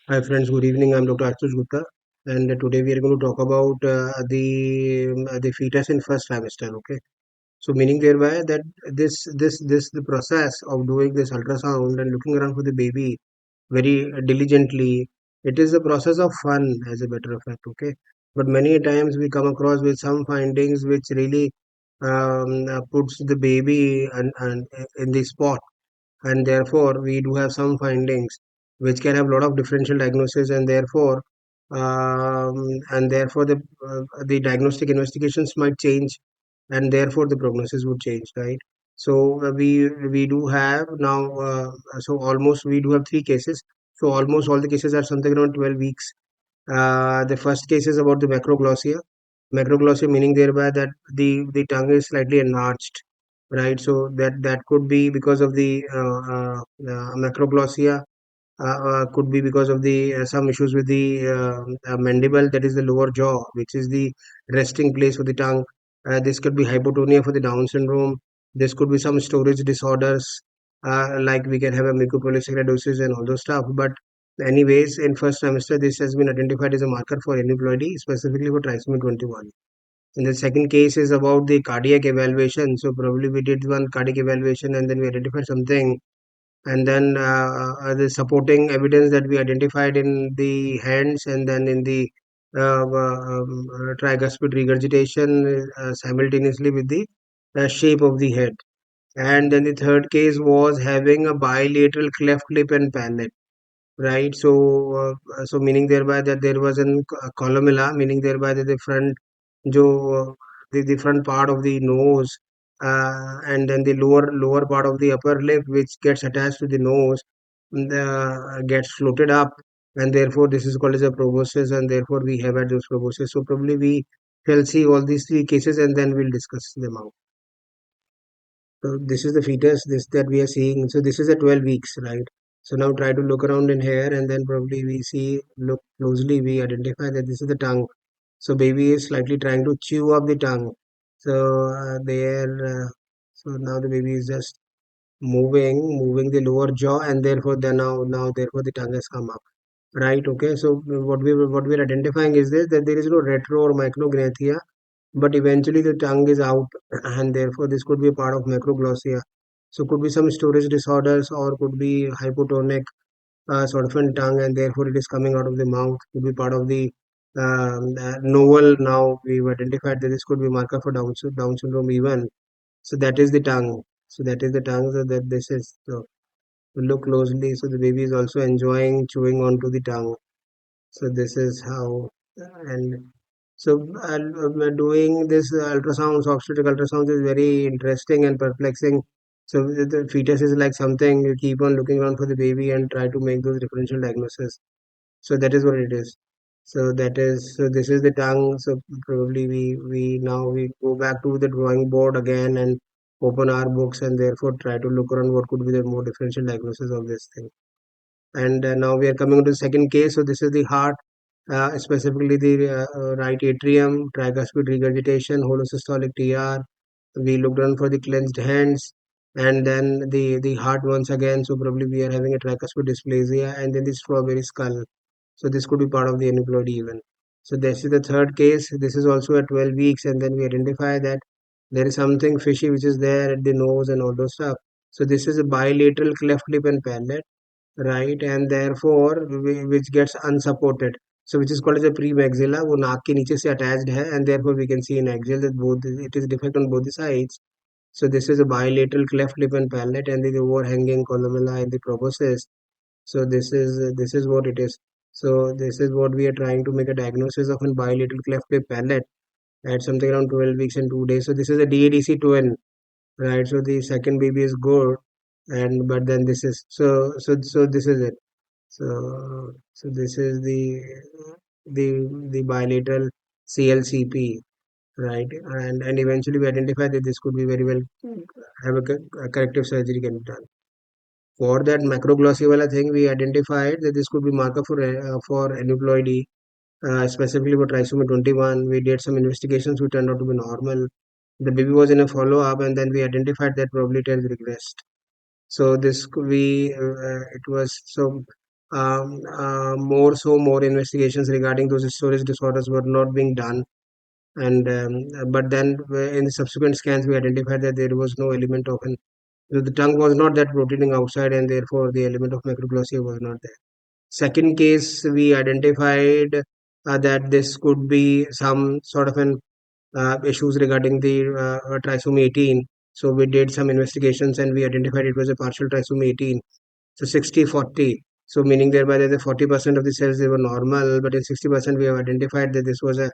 Hi friends, good evening. I'm Dr. Ashutosh Gupta, and today we are going to talk about the fetus in first trimester. Okay, so meaning thereby that this the process of doing this ultrasound and looking around for the baby very diligently. It is a process of fun, as a matter of fact. Okay, but many times we come across with some findings which really puts the baby and in the spot, and therefore we do have some findings which can have a lot of differential diagnosis, and therefore the diagnostic investigations might change, and therefore the prognosis would change, right? So we do have now, so almost we do have three cases. So almost all the cases are something around 12 weeks. The first case is about the macroglossia. Macroglossia meaning thereby that the tongue is slightly enlarged, right? So that could be because of the macroglossia, could be because of the some issues with the mandible, that is the lower jaw, which is the resting place for the tongue. This could be hypotonia for the Down syndrome. This could be some storage disorders, like we can have a mucopolysaccharidosis and all those stuff. But anyways, in first trimester, this has been identified as a marker for aneuploidy, specifically for trisomy 21. And the second case is about the cardiac evaluation. So probably we did one cardiac evaluation and then we identified something, and then the supporting evidence that we identified in the hands and then in the tricuspid regurgitation, simultaneously with the shape of the head. And then the third case was having a bilateral cleft lip and palate, right? So meaning thereby that there was an columella, meaning thereby that the front जो the front part of the nose, and then the lower part of the upper lip which gets attached to the nose, gets floated up, and therefore this is called as a proboscis, and therefore we have had those proboscis. So probably we shall see all these three cases and then we'll discuss them out. So this is the fetus, this that we are seeing. So this is at 12 weeks, right? So now try to look around in here, and then probably we see, look closely, we identify that this is the tongue. So baby is slightly trying to chew up the tongue. So so now the baby is just moving the lower jaw, and therefore now therefore the tongue has come up. Right, okay. So what we're identifying is this, that there is no retro or micrognathia, but eventually the tongue is out, and therefore this could be a part of macroglossia. So could be some storage disorders, or could be hypotonic sort of a tongue, and therefore it is coming out of the mouth. Could be part of the novel. Now we've identified that this could be marker for Down syndrome even. So that is the tongue. So that is the tongue. So that this is, so look closely. So the baby is also enjoying chewing onto the tongue. So this is how, and so doing this ultrasounds, obstetric ultrasounds is very interesting and perplexing. So the fetus is like something you keep on looking around for the baby and try to make those differential diagnoses. So that is what it is. So this is the tongue. So probably we now we go back to the drawing board again and open our books, and therefore try to look around what could be the more differential diagnosis of this thing. And now we are coming to the second case. So this is the heart, specifically the right atrium, tricuspid regurgitation, holosystolic TR. We looked on for the clenched hands, and then the heart once again. So probably we are having a tricuspid dysplasia, and then the strawberry skull. So this could be part of the aneuploidy even. So this is the third case. This is also at 12 weeks, and then we identify that there is something fishy which is there at the nose and all those stuff. So this is a bilateral cleft lip and palate, right? And therefore which gets unsupported, so which is called as a premaxilla, वो नाक के नीचे से attached है, and therefore we can see in axial that both it is defect on both the sides. So this is a bilateral cleft lip and palate, and the overhanging columella in the proboscis. So this is what it is. So this is what we are trying to make a diagnosis of a bilateral cleft lip palate at something around 12 weeks and 2 days. So this is a DADC twin, right? So the second baby is good, and but then this is, so this is it. So this is the bilateral CLCP, right? And eventually we identify that this could be very well have a corrective surgery can be done. For that macroglossia wala thing, we identified that this could be marker for aneuploidy, specifically for trisomy 21. We did some investigations which turned out to be normal. The baby was in a follow up, and then we identified that probably it has regressed. So this we it was so. more investigations regarding those storage disorders were not being done. And but then in the subsequent scans, we identified that there was no element of an the tongue was not that protruding outside, and therefore the element of macroglossia was not there. Second case, we identified that this could be some sort of an issues regarding the trisomy 18. So we did some investigations and we identified it was a partial trisomy 18. So 60-40. So meaning thereby that the 40% of the cells they were normal, but in 60% we have identified that this was a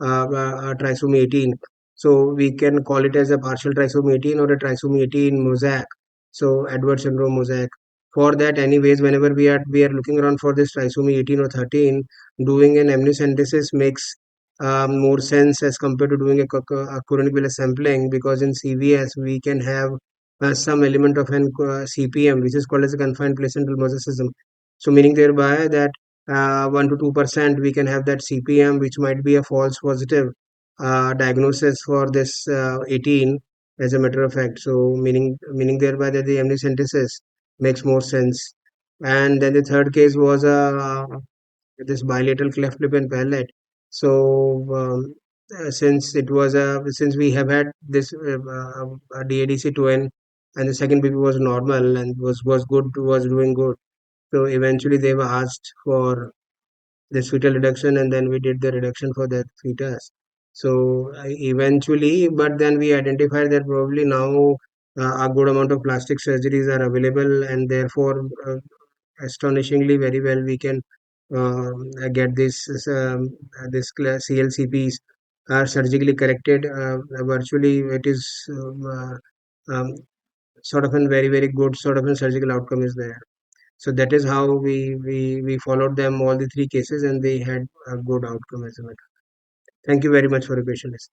trisomy 18. So we can call it as a partial trisomy 18 or a trisomy 18 mosaic. So Edward syndrome mosaic. For that, anyways, whenever we are looking around for this trisomy 18 or 13, doing an amniocentesis makes more sense as compared to doing a chorionic villus sampling, because in CVS we can have some element of an CPM, which is called as a confined placental mosaicism. So meaning thereby that 1 to 2% we can have that CPM, which might be a false positive diagnosis for this 18, as a matter of fact. So meaning thereby that the amniocentesis makes more sense. And then the third case was this bilateral cleft lip and palate. So since we have had this DADC 2N, and the second baby was normal and was good, was doing good. So eventually they were asked for this fetal reduction, and then we did the reduction for that fetus. So eventually, but then we identified that probably now a good amount of plastic surgeries are available, and therefore astonishingly very well we can get CLCPs are surgically corrected. Virtually it is sort of a very good sort of a surgical outcome is there. So that is how we followed them all the three cases, and they had a good outcome as a matter. Thank you very much for your patience.